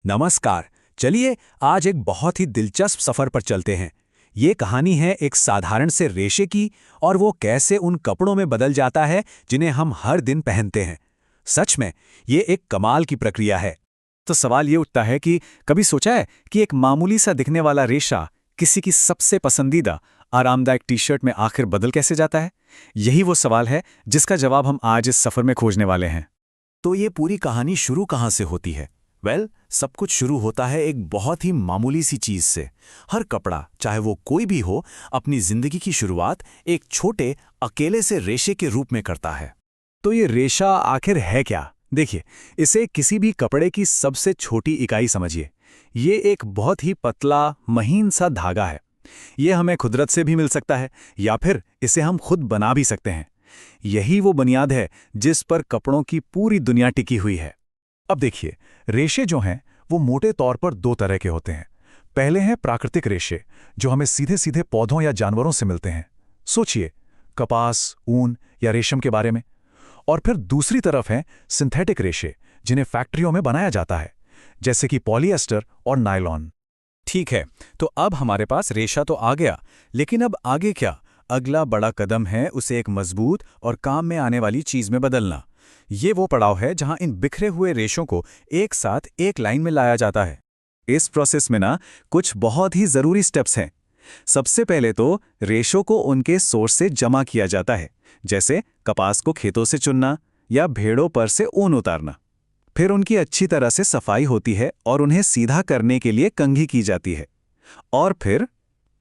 नमस्कार। चलिए आज एक बहुत ही दिलचस्प सफर पर चलते हैं। ये कहानी है एक साधारण से रेशे की और वो कैसे उन कपड़ों में बदल जाता है जिन्हें हम हर दिन पहनते हैं। सच में ये एक कमाल की प्रक्रिया है। तो सवाल ये उठता है कि कभी सोचा है कि एक मामूली सा दिखने वाला रेशा किसी की सबसे पसंदीदा आरामदायक टी-शर्ट में आखिर बदल कैसे जाता है? यही वो सवाल है जिसका जवाब हम आज इस सफर में खोजने वाले हैं। तो ये पूरी कहानी शुरू कहाँ से होती है? सब कुछ शुरू होता है एक बहुत ही मामूली सी चीज से। हर कपड़ा, चाहे वो कोई भी हो, अपनी जिंदगी की शुरुआत एक छोटे अकेले से रेशे के रूप में करता है। तो ये रेशा आखिर है क्या? देखिए, इसे किसी भी कपड़े की सबसे छोटी इकाई समझिए। ये एक बहुत ही पतला, महीन सा धागा है। ये हमें कुदरत से भी मिल सकता है या फिर इसे हम खुद बना भी सकते हैं। यही वो बुनियाद है जिस पर कपड़ों की पूरी दुनिया टिकी हुई है। अब देखिए, रेशे जो हैं वो मोटे तौर पर दो तरह के होते हैं। पहले हैं प्राकृतिक रेशे, जो हमें सीधे सीधे पौधों या जानवरों से मिलते हैं। सोचिए, कपास, ऊन या रेशम के बारे में। और फिर दूसरी तरफ हैं सिंथेटिक रेशे, जिन्हें फैक्ट्रियों में बनाया जाता है, जैसे कि पॉलिएस्टर और नायलॉन। ठीक है, तो अब हमारे पास रेशा तो आ गया, लेकिन अब आगे क्या? अगला बड़ा कदम है उसे एक मजबूत और काम में आने वाली चीज में बदलना। ये वो पड़ाव है जहां इन बिखरे हुए रेशों को एक साथ एक लाइन में लाया जाता है। इस प्रोसेस में कुछ बहुत ही जरूरी स्टेप्स हैं। सबसे पहले तो रेशों को उनके सोर्स से जमा किया जाता है, जैसे कपास को खेतों से चुनना या भेड़ों पर से ऊन उतारना। फिर उनकी अच्छी तरह से सफाई होती है और उन्हें सीधा करने के लिए कंघी की जाती है। और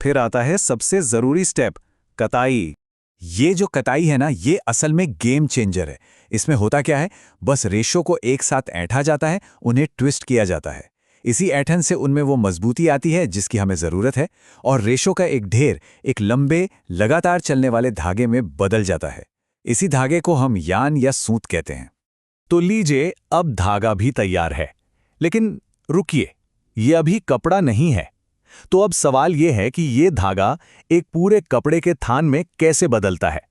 फिर आता है सबसे जरूरी स्टेप, कताई। ये जो कताई है ना, ये असल में गेम चेंजर है। इसमें होता क्या है, बस रेशों को एक साथ ऐंठा जाता है, उन्हें ट्विस्ट किया जाता है। इसी ऐंठन से उनमें वो मजबूती आती है जिसकी हमें जरूरत है, और रेशों का एक ढेर एक लंबे लगातार चलने वाले धागे में बदल जाता है। इसी धागे को हम यान या सूत कहते हैं। तो लीजिए, अब धागा भी तैयार है। लेकिन रुकिए, ये अभी कपड़ा नहीं है। तो अब सवाल ये है कि ये धागा एक पूरे कपड़े के थान में कैसे बदलता है?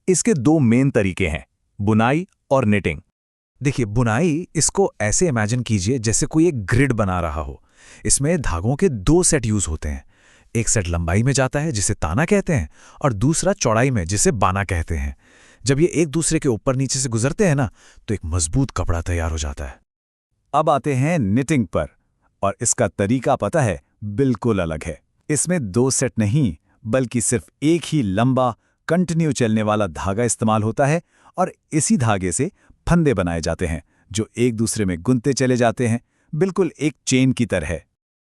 इसके दो मेन तरीके हैं, बुनाई और निटिंग। देखिए, बुनाई, इसको ऐसे इमेजिन कीजिए जैसे कोई एक ग्रिड बना रहा हो। इसमें धागों के दो सेट यूज होते हैं। एक सेट लंबाई में जाता है जिसे ताना कहते हैं, और दूसरा चौड़ाई में जिसे बाना कहते हैं। जब ये एक दूसरे के ऊपर नीचे से गुजरते हैं ना, तो एक मजबूत कपड़ा तैयार हो जाता है। अब आते हैं निटिंग पर, और इसका तरीका पता है, बिल्कुल अलग है। इसमें दो सेट नहीं, बल्कि सिर्फ एक ही लंबा कंटिन्यू चलने वाला धागा इस्तेमाल होता है, और इसी धागे से फंदे बनाए जाते हैं जो एक दूसरे में गुंथते चले जाते हैं, बिल्कुल एक चेन की तरह।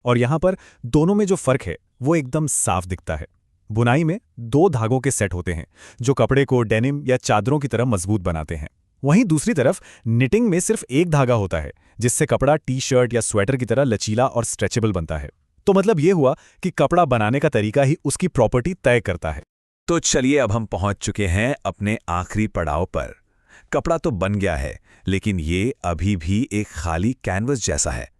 और यहां पर दोनों में जो फर्क है वो एकदम साफ दिखता है। बुनाई में दो धागों के सेट होते हैं जो कपड़े को डेनिम या चादरों की तरह मजबूत बनाते हैं। वहीं दूसरी तरफ निटिंग में सिर्फ एक धागा होता है जिससे कपड़ा टी-शर्ट या स्वेटर की तरह लचीला और स्ट्रेचेबल बनता है। तो मतलब ये हुआ कि कपड़ा बनाने का तरीका ही उसकी प्रॉपर्टी तय करता है। तो चलिए, अब हम पहुंच चुके हैं अपने आखिरी पड़ाव पर। कपड़ा तो बन गया है, लेकिन ये अभी भी एक खाली कैनवस जैसा है।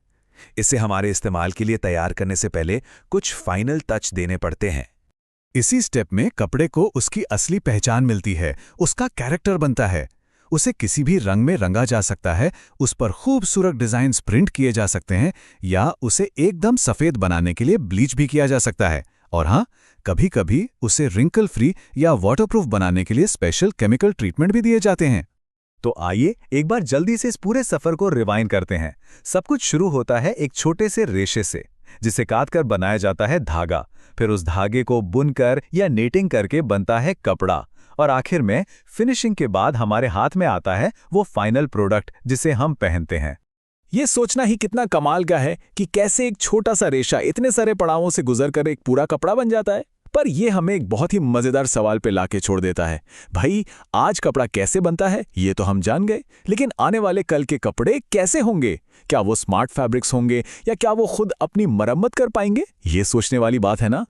इसे हमारे इस्तेमाल के लिए तैयार करने से पहले कुछ फाइनल टच देने पड़ते हैं। इसी स्टेप में कपड़े को उसकी असली पहचान मिलती है, उसका कैरेक्टर बनता है। उसे किसी भी रंग में रंगा जा सकता है, उस पर खूबसूरत डिजाइन्स प्रिंट किए जा सकते हैं, या उसे एकदम सफेद बनाने के लिए ब्लीच भी किया जा सकता है। और हाँ, कभी कभी उसे रिंकल फ्री या वाटरप्रूफ बनाने के लिए स्पेशल केमिकल ट्रीटमेंट भी दिए जाते हैं। तो आइए एक बार जल्दी से इस पूरे सफर को रिवाइंड करते हैं। सब कुछ शुरू होता है एक छोटे से रेशे से, जिसे काटकर बनाया जाता है धागा। फिर उस धागे को बुनकर या नेटिंग करके बनता है कपड़ा, और आखिर में फिनिशिंग के बाद हमारे हाथ में आता है वो फाइनल प्रोडक्ट जिसे हम पहनते हैं। ये सोचना ही कितना कमाल का है कि कैसे एक छोटा सा रेशा इतने सारे पड़ावों से गुजरकर एक पूरा कपड़ा बन जाता है। पर यह हमें एक बहुत ही मजेदार सवाल पे लाके छोड़ देता है। भाई, आज कपड़ा कैसे बनता है ये तो हम जान गए, लेकिन आने वाले कल के कपड़े कैसे होंगे? क्या वो स्मार्ट फैब्रिक्स होंगे, या क्या वो खुद अपनी मरम्मत कर पाएंगे? ये सोचने वाली बात है ना।